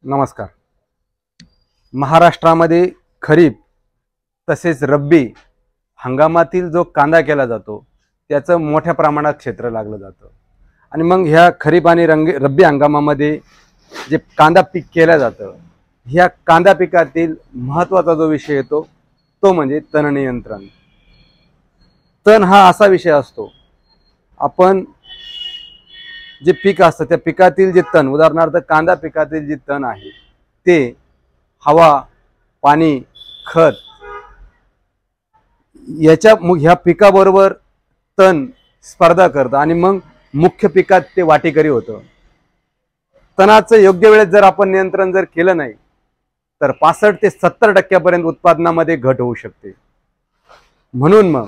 नमस्कार। महाराष्ट्रामध्ये खरीप तसेच रब्बी हंगामातील जो कांदा केला जातो त्याचं मोठ्या प्रमाणात क्षेत्र लागलं जातं आणि मग ह्या खरीप आणि रब्बी हंगामामध्ये जे कांदा पीक केलं जातं ह्या कांदा पिकातील महत्त्वाचा जो विषय येतो तो म्हणजे तण नियंत्रण। तण हा असा विषय असतो, आपण जे पीक असतं त्या पिकातील जे तण, उदाहरणार्थ कांदा पिकातील जे तण आहे ते हवा, पाणी, खत याच्या ह्या पिकाबरोबर तण स्पर्धा करतं आणि मग मुख्य पिकात ते वाटेकरी होतं। तणाचं योग्य वेळेत जर आपण नियंत्रण जर केलं नाही तर 65 ते 70% उत्पादनामध्ये घट होऊ शकते। म्हणून मग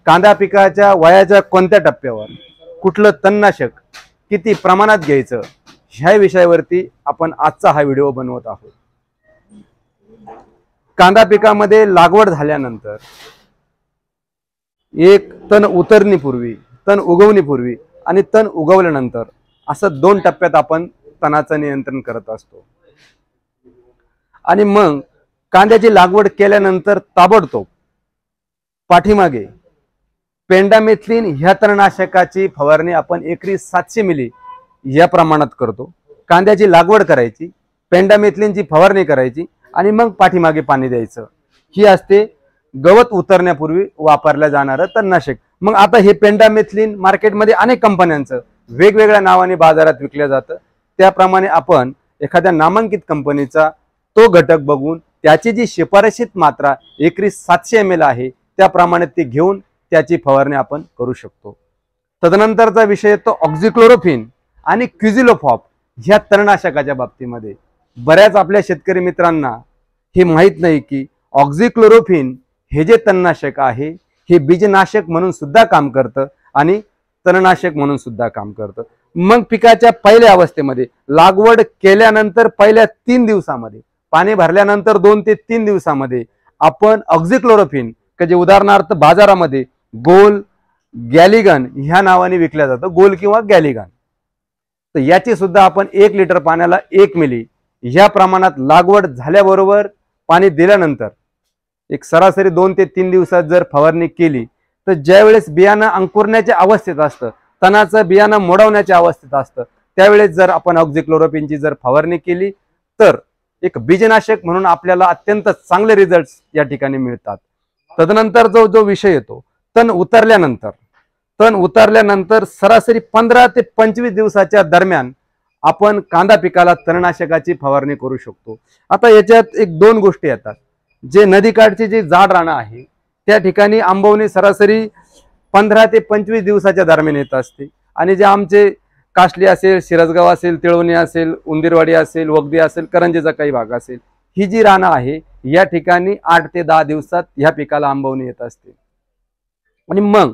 कांदा पिकाच्या वयाच्या कोणत्या टप्प्यावर कुठलं तणनाशक किती प्रमाणात घ्यायचं ह्या विषयावरती आपण आजचा हा व्हिडिओ बनवत आहोत। कांदा पिकामध्ये लागवड झाल्यानंतर एक तण उतरणीपूर्वी, तण उगवणीपूर्वी आणि तण उगवल्यानंतर असं 2 टप्प्यात आपण तणाचं नियंत्रण करत असतो। आणि मग कांद्याची लागवड केल्यानंतर ताबडतोब पाठीमागे पेंडामेथ्लिन ह्या तणनाशकाची फवारणी आपण एकरी 700 मिली या प्रमाणात करतो। कांद्याची लागवड करायची, पेंडामेथ्लिनची फवारणी करायची आणि मग पाठीमागे पाणी द्यायचं। ही असते गवत उतरण्यापूर्वी वापरल्या जाणारं तणनाशक। मग आता हे पेंडामेथ्लिन मार्केटमध्ये अनेक कंपन्यांचं वेगवेगळ्या नावाने बाजारात विकलं जातं। त्याप्रमाणे आपण एखाद्या नामांकित कंपनीचा तो घटक बघून त्याची जी शिफारशीत मात्रा एकरी 700 ml आहे त्याप्रमाणे ती घेऊन त्याची फवारणी आपण करू शकतो। तदनंतरचा विषय येतो ऑक्झिक्लोरोफिन आणि क्विझिलोफॉप ह्या तणनाशकाच्या बाबतीमध्ये बऱ्याच आपल्या शेतकरी मित्रांना हे माहीत नाही की ऑक्झिक्लोरोफिन हे जे तणनाशक आहे हे बीजनाशक म्हणून सुद्धा काम करतं आणि तणनाशक म्हणून सुद्धा काम करतं। मग पिकाच्या पहिल्या अवस्थेमध्ये लागवड केल्यानंतर पहिल्या 3 दिवसामध्ये, पाणी भरल्यानंतर 2 ते 3 दिवसामध्ये आपण ऑक्झिक्लोरोफिन जे उदाहरणार्थ बाजारामध्ये गोल, गॅलिगन ह्या नावाने विकल्या जातं, गोल किंवा गॅलिगन, तर याची सुद्धा आपण 1 लिटर पाण्याला 1 मिली ह्या प्रमाणात लागवड झाल्याबरोबर पाणी दिल्यानंतर एक सरासरी 2 ते 3 दिवसात जर फवारणी केली तर ज्यावेळेस बियाणं अंकुरण्याच्या अवस्थेत असतं, तणाचं बियाणं मोडवण्याच्या अवस्थेत असतं, त्यावेळेस जर आपण ऑक्झिक्लोरोफिनची जर फवारणी केली तर एक बीजनाशक म्हणून आपल्याला अत्यंत चांगले रिझल्ट्स या ठिकाणी मिळतात। तदनंतर जो विषय येतो तण उतरल्यानंतर सरासरी 15 ते 25 दिवसाच्या दरम्यान आपण कांदा पिकाला तणनाशकाची फवारणी करू शकतो। आता याच्यात एक 2 गोष्टी येतात। जे नदीकाठची जी जाड रानं आहे त्या ठिकाणी आंबवणी सरासरी 15 ते 25 दिवसाच्या दरम्यान येत असते आणि जे आमचे काशली असेल, शिरसगाव असेल, तिळवणी असेल, उंदीरवाडी असेल, वगदी असेल, करंजेचा काही भाग असेल, ही जी रानं आहे या ठिकाणी 8 ते 10 दिवसात ह्या पिकाला आंबवणी येत असते। आणि मग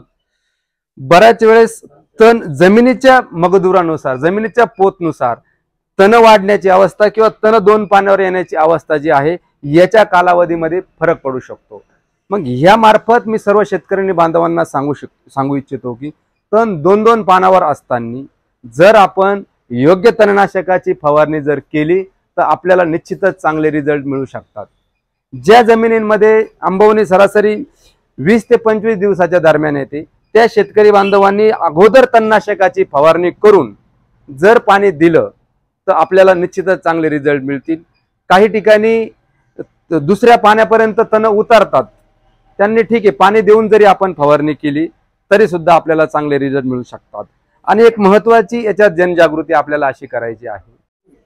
बऱ्याच वेळेस तण जमिनीच्या मगदुरानुसार, जमिनीच्या पोतनुसार तण वाढण्याची अवस्था किंवा तण 2 पानावर येण्याची अवस्था जी आहे याच्या कालावधीमध्ये फरक पडू शकतो। मग ह्या मार्फत मी सर्व शेतकरी बांधवांना सांगू इच्छितो की तण 2-2 पानावर असताना जर आपण योग्य तणनाशकाची फवारणी जर केली तर आपल्याला निश्चितच चांगले रिझल्ट मिळू शकतात। ज्या जमिनींमध्ये आंबवणी सरासरी 20 ते 25 दिवसाच्या दरम्यान येते त्या शेतकरी बांधवांनी अगोदर तणनाशकाची फवारणी करून जर पाणी दिलं तर आपल्याला निश्चितच चांगले रिझल्ट मिळतील। काही ठिकाणी दुसऱ्या पाण्यापर्यंत तण उतरतात, त्यांनी ठीक आहे पाणी देऊन जरी आपण फवारणी केली तरी सुद्धा आपल्याला चांगले रिझल्ट मिळू शकतात। आणि एक महत्त्वाची याच्यात जनजागृती आपल्याला अशी करायची आहे,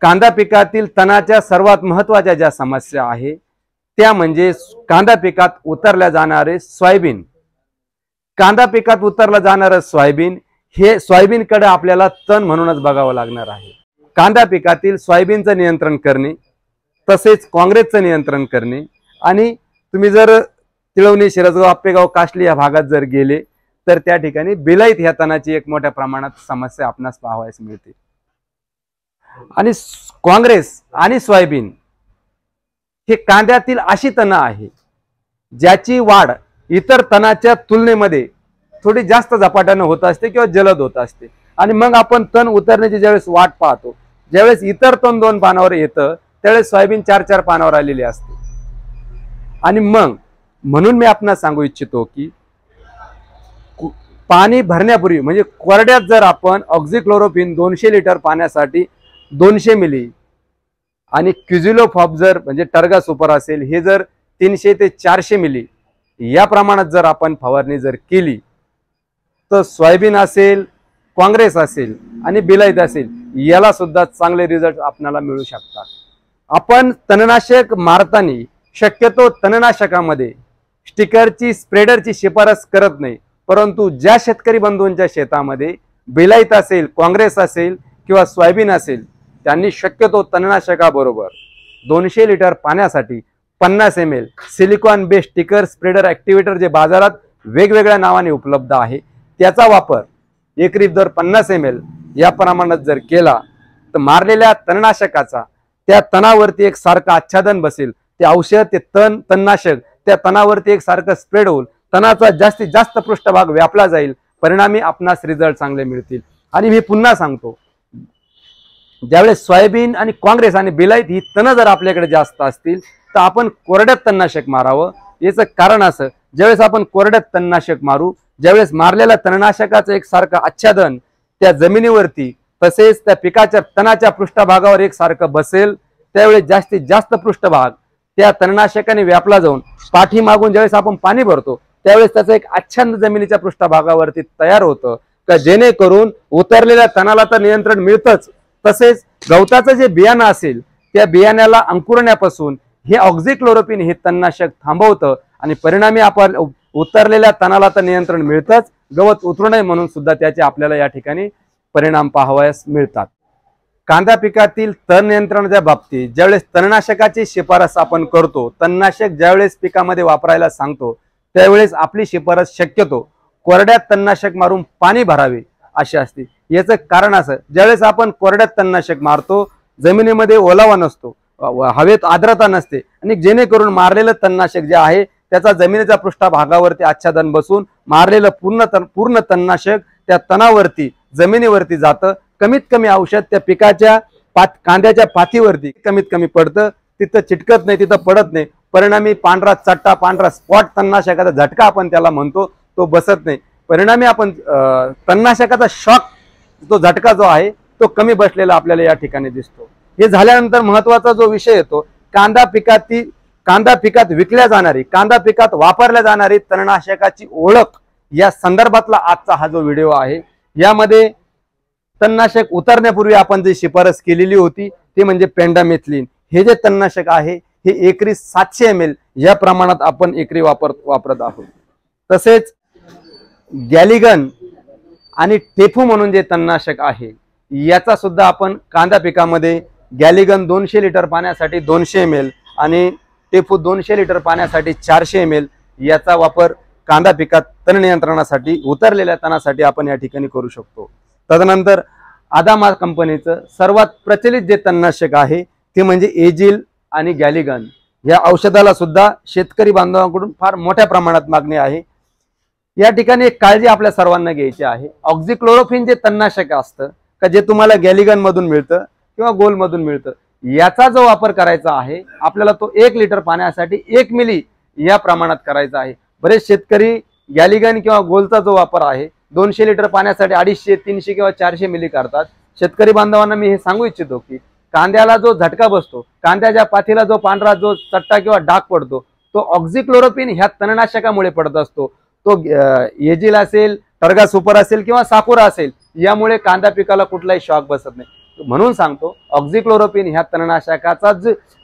कांदा पिकातील तणाच्या सर्वात महत्त्वाच्या ज्या समस्या आहे त्या म्हणजे कांदा पिकात उतरल्या जाणारे सोयाबीन। कांदा पिकात उतरलं जाणारं सोयाबीन हे सोयाबीनकडे आपल्याला तण म्हणूनच बघावं लागणार आहे। कांदा पिकातील सोयाबीनचं नियंत्रण करणे, तसेच काँग्रेसचं नियंत्रण करणे आणि तुम्ही जर तिळवणी, शिरसगाव, आप्पेगाव, काशली या भागात जर गेले तर त्या ठिकाणी बिलाईत ह्या तणाची एक मोठ्या प्रमाणात समस्या आपणास पाहावयास मिळते। आणि काँग्रेस आणि सोयाबीन हे कांद्यातील अशी तणं आहे ज्याची वाढ इतर तणाच्या तुलनेमध्ये थोडी जास्त झपाट्याने होत असते किंवा जलद होत असते। आणि मग आपण तण उतरण्याची ज्यावेळेस वाट पाहतो, ज्यावेळेस इतर तण 2 पानावर येतं त्यावेळेस सोयाबीन 4-4 पानावर आलेली असते. आणि मग म्हणून मी आपणास सांगू इच्छितो की पाणी भरण्यापूर्वी म्हणजे कोरड्यात जर आपण ऑक्झिक्लोरोक्विन 200 लिटर पाण्यासाठी 200 मिली आणि क्युझिलोफॉप जर म्हणजे टर्गा सुपर असेल हे जर 300 ते 400 मिली या प्रमाणात जर आपण फवारणी जर केली तर सोयाबीन असेल, काँग्रेस असेल आणि बिलाईत असेल याला सुद्धा चांगले रिझल्ट आपल्याला मिळू शकतात. आपण तणनाशक मारताना शक्यतो तणनाशकामध्ये स्टिकरची स्प्रेडरची शिफारस करत नाही, परंतु ज्या शेतकरी बंधूंच्या शेतामध्ये बिलाईत असेल, काँग्रेस असेल किंवा सोयाबीन असेल त्यांनी शक्यतो तणनाशकाबरोबर 200 लिटर पाण्यासाठी 50 ml silicone based sticker spreader activator जे बाजारात वेगवेगळ्या नावाने उपलब्ध आहे त्याचा वापर एकरी दर 50 ml या प्रमाणात जर केला तर मारलेल्या तणनाशकाचा त्या तणावरती एक सारखं आच्छादन बसेल. ते औषध ते तणनाशक त्या तणावरती एक सारखं स्प्रेड होईल, तणाचा जास्तीत जास्त पृष्ठभाग व्यापला जाईल, परिणामी आपणास रिझल्ट चांगले मिळतील. आणि मी पुन्हा सांगतो ज्यावेळेस सोयाबीन आणि काँग्रेस आणि बिलाईत ही तण जर आपल्याकडे जास्त असतील तर आपण कोरड्यात तणनाशक मारावं. याचं कारण असं ज्यावेळेस आपण कोरड्यात तणनाशक मारू ज्यावेळेस मारलेल्या तणनाशकाचं एक सारखं आच्छादन त्या जमिनीवरती तसेच त्या पिकाच्या तणाच्या पृष्ठभागावर एक सारखं बसेल त्यावेळेस जास्तीत जास्त पृष्ठभाग त्या तणनाशकाने व्यापला जाऊन पाठीमागून ज्यावेळेस आपण पाणी भरतो त्यावेळेस त्याचं एक आच्छादन जमिनीच्या पृष्ठभागावरती तयार होतं का जेणेकरून उतरलेल्या तणाला तर नियंत्रण मिळतंच, तसेच गवताचं जे बियाणं असेल त्या बियाण्याला अंकुरण्यापासून हे ऑक्झिक्लोरोक्विन हे तणनाशक थांबवतं आणि परिणामी आपण उतरलेल्या तणाला तर नियंत्रण मिळतंच, गवत उतरू नये म्हणून सुद्धा त्याचे आपल्याला या ठिकाणी परिणाम पाहावयास मिळतात. कांदा पिकातील तण नियंत्रणाच्या बाबतीत ज्यावेळेस तणनाशकाची शिफारस आपण करतो, तणनाशक ज्यावेळेस पिकामध्ये वापरायला सांगतो त्यावेळेस आपली शिफारस शक्यतो कोरड्यात तणनाशक मारून पाणी भरावे अशी असते. याचं कारण असं ज्यावेळेस आपण कोरड्यात तणनाशक मारतो जमिनीमध्ये ओलावा नसतो, हवेत आर्द्रता नसते आणि जेणेकरून मारलेलं तणनाशक जे आहे त्याचा जमिनीच्या पृष्ठभागावरती आच्छादन बसून मारलेलं पूर्ण तणनाशक त्या तणावरती जमिनीवरती जातं. कमीत कमी औषध त्या पिकाच्या कांद्याच्या पातीवरती कमीत कमी पडतं, तिथं चिटकत नाही, तिथं पडत नाही. परिणामी पांढरा चट्टा पांढरा स्पॉट तणनाशकाचा झटका आपण त्याला म्हणतो तो बसत नाही. परिणामी आपण तणनाशकाचा शॉक तो झटका जो आहे तो कमी बसलेला आपल्याला या ठिकाणी दिसतो. हे झाल्यानंतर महत्वाचा जो विषय येतो कांदा पिकात विकल्या जाणारी कांदा पिकात वापरल्या जाणारी तणनाशकाची ओळख या संदर्भातला आजचा हा जो व्हिडिओ आहे. यामध्ये तणनाशक उतरण्यापूर्वी आपण जी शिफारस केलेली होती ते म्हणजे पेंडामेथिलीन हे जे तणनाशक आहे हे एकरी 700 ml या प्रमाणात आपण एकरी वापरत आहोत. तसेच गॅलिगन आणि टेफू म्हणून जे तणनाशक आहे याचा सुद्धा आपण कांदा पिकामध्ये गॅलिगन 200 लिटर पाण्यासाठी 200 ml आणि टेफू 200 लिटर पाण्यासाठी 400 ml याचा वापर कांदा पिकात तण नियंत्रणासाठी उतरलेल्या तणासाठी आपण या ठिकाणी करू शकतो. तदनंतर आदामा कंपनीचं सर्वात प्रचलित जे तणनाशक आहे ते म्हणजे एजिल आणि गॅलिगन. या औषधाला सुद्धा शेतकरी बांधवांकडून फार मोठ्या प्रमाणात मागणी आहे. या ठिकाणी एक काळजी आपल्या सर्वांना घ्यायची आहे. ऑक्झिक्लोरोक्विन जे तणनाशक असतं का जे तुम्हाला गॅलिगन मधून मिळतं किंवा गोल मधून मिळतं याचा जो वापर करायचा आहे आपल्याला तो 1 लिटर पाण्यासाठी 1 मिली या प्रमाणात करायचा आहे. बरेच शेतकरी गॅलिगन किंवा गोलचा जो वापर आहे 200 लिटर पाण्यासाठी 250, 300 किंवा 400 मिली करतात. शेतकरी बांधवांना मी हे सांगू इच्छितो की कांद्याला जो झटका बसतो, कांद्याच्या पाथीला जो पांढरा जो चट्टा किंवा डाग पडतो तो ऑक्झिक्लोरोक्विन ह्या तणनाशकामुळे पडत असतो. तो एजिल असेल, टर्गा सुपर असेल किंवा साकुरा असेल यामुळे कांदा पिकाला कुठलाही शॉक बसत नाही. म्हणून सांगतो ऑक्झिक्लोरोक्विन ह्या तणनाशकाचा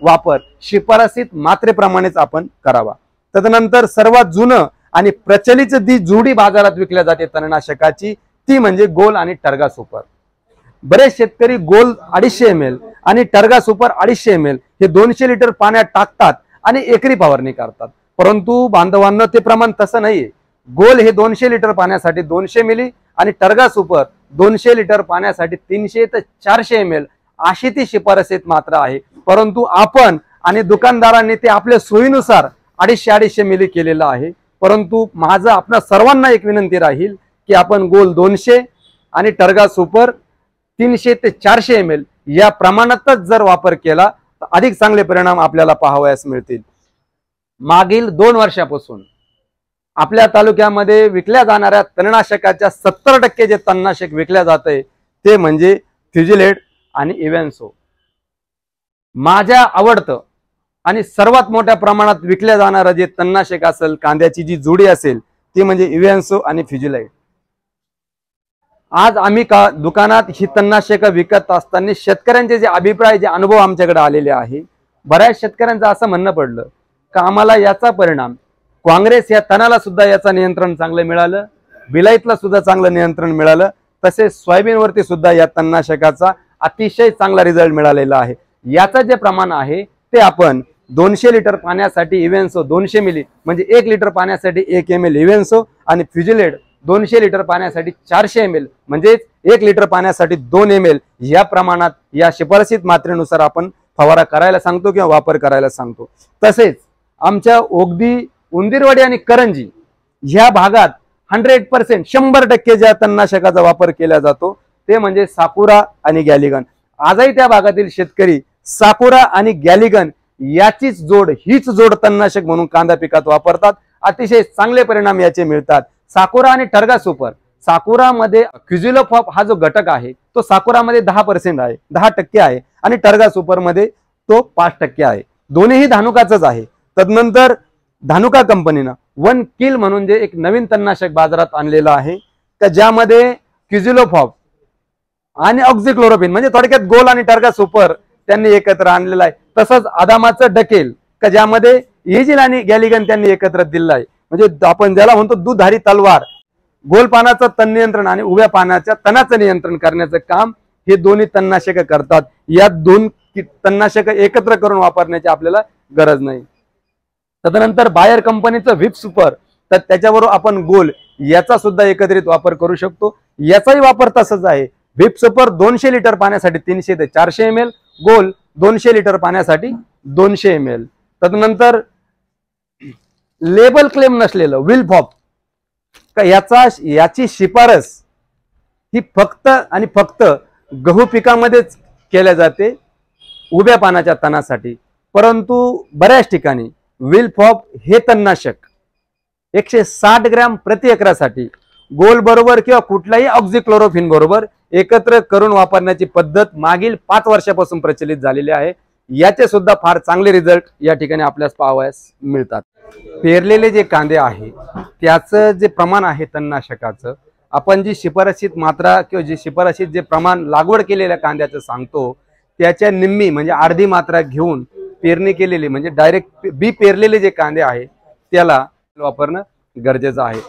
वापर शिफारसीत मात्रेप्रमाणेच आपण करावा. तदनंतर सर्वात जुनं आणि प्रचलित जी जोडी बाजारात विकल्या जाते तणनाशकाची ती म्हणजे गोल आणि टर्गा सुपर. बरेच शेतकरी गोल 250 ml आणि टर्गा सुपर 250 ml हे 200 लिटर पाण्यात टाकतात आणि एकरी फवारणी करतात. परंतु बांधवांना ते प्रमाण तसं नाहीये. गोल हे 200 लिटर पाण्यासाठी 200 मिली आणि टर्गा सुपर 200 लिटर पाण्यासाठी 300 ते 400 ml अशी ती शिफारसीत मात्र आहे. परंतु आपण आणि दुकानदारांनी ते आपल्या सोयीनुसार 250 मिली केलेलं आहे. परंतु माझं आपल्या सर्वांना एक विनंती राहील की आपण गोल 200 आणि टर्गा सुपर 300 ते 400 ml या प्रमाणातच जर वापर केला तर अधिक चांगले परिणाम आपल्याला पाहावयास मिळतील। मागील 2 वर्षापासून आपल्या तालुक्यामध्ये विकल्या जाणाऱ्या तणनाशकाच्या 70% जे तणनाशक विकल्या जाते ते म्हणजे फ्युजिलेट आणि इव्हॅन्सो। माझ्या आवडतं आणि सर्वात मोठ्या प्रमाणात विकल्या जाणारं जे तणनाशक असेल, कांद्याची जी जोडी असेल ती म्हणजे इव्हॅन्सो आणि फ्युजिलाइट। आज आम्ही दुकानात ही तणनाशकं विकत असताना शेतकऱ्यांचे जे अभिप्राय, जे अनुभव आमच्याकडे आलेले आहे, बऱ्याच शेतकऱ्यांचं असं म्हणणं पडलं का आम्हाला याचा परिणाम काँग्रेस या तणाला सुद्धा याचा नियंत्रण चांगलं मिळालं, बिलाईतला सुद्धा चांगलं नियंत्रण मिळालं, तसेच सोयाबीनवरती सुद्धा या तणनाशकाचा अतिशय चांगला रिझल्ट मिळालेला आहे। याचं जे प्रमाण आहे ते आपण 200 लिटर पाण्यासाठी इव्हॅन्सो 200 मिली म्हणजे 1 लिटर पाण्यासाठी 1 ml इव्हॅन्सो आणि फ्युजिलेट 200 लिटर पाण्यासाठी 400 ml म्हणजे 1 लिटर पाण्यासाठी 2 ml या प्रमाणात या शिफारसीत मात्रेनुसार आपण फवारा करायला सांगतो किंवा वापर करायला सांगतो। तसेच आमच्या ओगदी, उंदीरवाडी आणि करंजी ह्या भागात 100% 100% ज्या तणनाशकाचा वापर केला जातो ते म्हणजे साकुरा आणि गॅलिगन। आजही त्या भागातील शेतकरी साकुरा आणि गॅलिगन याचीच जोड, हीच जोड तणनाशक म्हणून कांदा पिकात वापरतात। अतिशय चांगले परिणाम याचे मिळतात। साकुरा आणि टर्गा सुपर, साकुरामध्ये क्युझिलोफॉप हा जो घटक आहे तो साकुरामध्ये 10% आहे, 10% आहे आणि टर्गा सुपरमध्ये तो 5% आहे। दोन्हीही धानुकाचंच आहे। तदनंतर धानुका कंपनीनं 1 किल म्हणून जे एक नवीन तणनाशक बाजारात आणलेलं आहे तर ज्यामध्ये क्युझिलोफॉप आणि ऑक्झिक्लोरोक्विन म्हणजे थोडक्यात गोल आणि टर्गा सुपर त्यांनी एकत्र आणलेला आहे। तसंच अदामाचं डकेल का ज्यामध्ये इजिल आणि गॅलिगन त्यांनी एकत्र दिलेलं आहे। म्हणजे आपण ज्याला म्हणतो दुधारी तलवार, गोल पानाचं तण नियंत्रण आणि उभ्या पानाच्या तणाचं नियंत्रण करण्याचं काम हे दोन्ही तणनाशक करतात। या 2 तणनाशक एकत्र करून वापरण्याची आपल्याला गरज नाही। तदनंतर बायर कंपनीचं व्हिप सुपर, तर त्याच्याबरोबर आपण गोल याचा सुद्धा एकत्रित वापर करू शकतो। याचाही वापर तसाच आहे। व्हिप सुपर 200 लिटर पाण्यासाठी 300 ते 400 ml, गोल 200 लिटर पाण्यासाठी 200 ml। तदनंतर लेबल क्लेम नसलेलं विलफॉप का याची शिफारस ही फक्त आणि फक्त गहू पिकामध्येच केल्या जाते उभ्या पानाच्या तणासाठी। परंतु बऱ्याच ठिकाणी विलफॉप हे तणनाशक 160 ग्रॅम प्रति एकरासाठी गोल बरोबर किंवा कुठल्याही ऑक्झिक्लोरोक्विन बरोबर एकत्र करून वापरण्याची पद्धत मागील 5 वर्षापासून प्रचलित झालेली आहे। याचे सुद्धा फार चांगले रिझल्ट या ठिकाणी आपल्याला पाहावयास मिळतात। पेरलेले जे कांदे आहे त्याचं जे प्रमाण आहे तणनाशकाचं, आपण जी शिफारसीत मात्रा किंवा जी शिफारसीत जे प्रमाण लागवड केलेल्या कांद्याचं सांगतो त्याच्या निम्मी म्हणजे अर्धी मात्रा घेऊन पेरणी केलेली म्हणजे डायरेक्ट बी पेरलेले जे कांदे आहे त्याला वापरणं गरजेचं आहे।